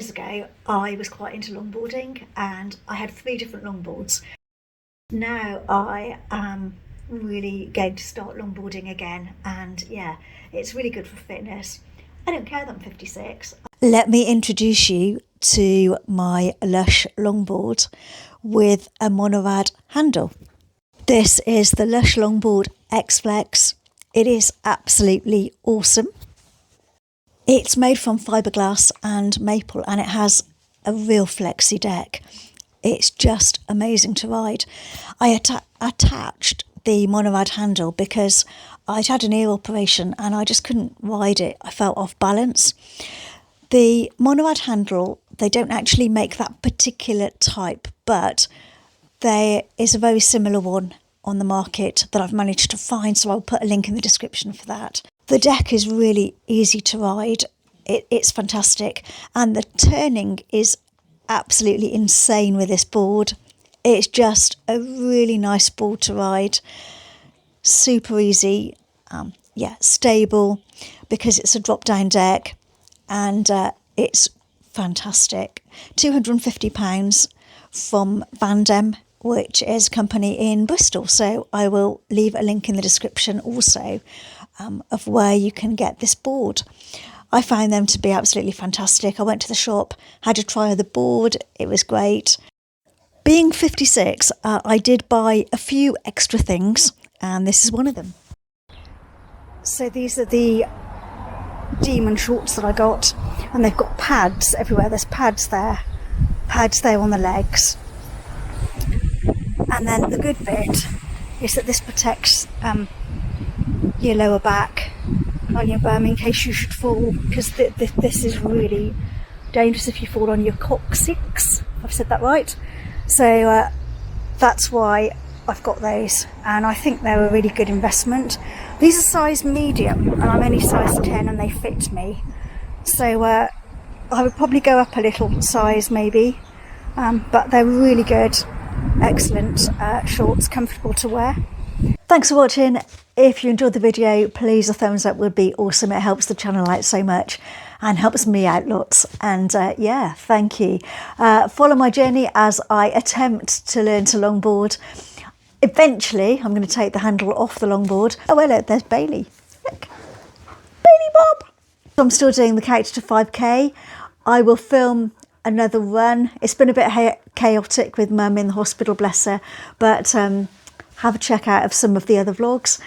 years ago, I was quite into longboarding and I had 3 different longboards. Now I am really going to start longboarding again, and yeah, it's really good for fitness. I don't care that I'm 56. Let me introduce you to my Lush longboard with a monorad handle. This is the Lush Longboard X Flex. It is absolutely awesome. It's made from fiberglass and maple, and it has a real flexy deck. It's just amazing to ride. I attached the monorad handle because I'd had an ear operation and I just couldn't ride it. I felt off balance. The monorad handle, they don't actually make that particular type, but there is a very similar one on the market that I've managed to find, so I'll put a link in the description for that. The deck is really easy to ride. It's fantastic, and the turning is absolutely insane with this board. It's just a really nice board to ride. Super easy, stable because it's a drop down deck, and it's fantastic. £250 from Vandem, which is a company in Bristol. So I will leave a link in the description also of where you can get this board. I found them to be absolutely fantastic. I went to the shop, had a try of the board. It was great. Being 56, I did buy a few extra things, and this is one of them. So these are the Demon shorts that I got, and they've got pads everywhere. There's pads there on the legs. And then the good bit is that this protects your lower back on your bum in case you should fall, because this is really dangerous if you fall on your coccyx. I've said that right. So that's why I've got those, and I think they're a really good investment. These are size medium, and I'm only size 10 and they fit me. So I would probably go up a little size maybe, but they're really good. Excellent shorts, comfortable to wear. Thanks for watching. If you enjoyed the video, please a thumbs up would be awesome. It helps the channel out so much and helps me out lots. And yeah, thank you. Follow my journey as I attempt to learn to longboard. Eventually, I'm going to take the handle off the longboard. Oh, well, look, there's Bailey. Look, Bailey Bob. I'm still doing the Couch to 5K. I will film another run. It's been a bit chaotic with Mum in the hospital, bless her, but have a check out of some of the other vlogs,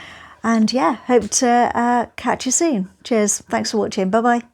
and yeah, hope to catch you soon. Cheers, thanks for watching, bye bye.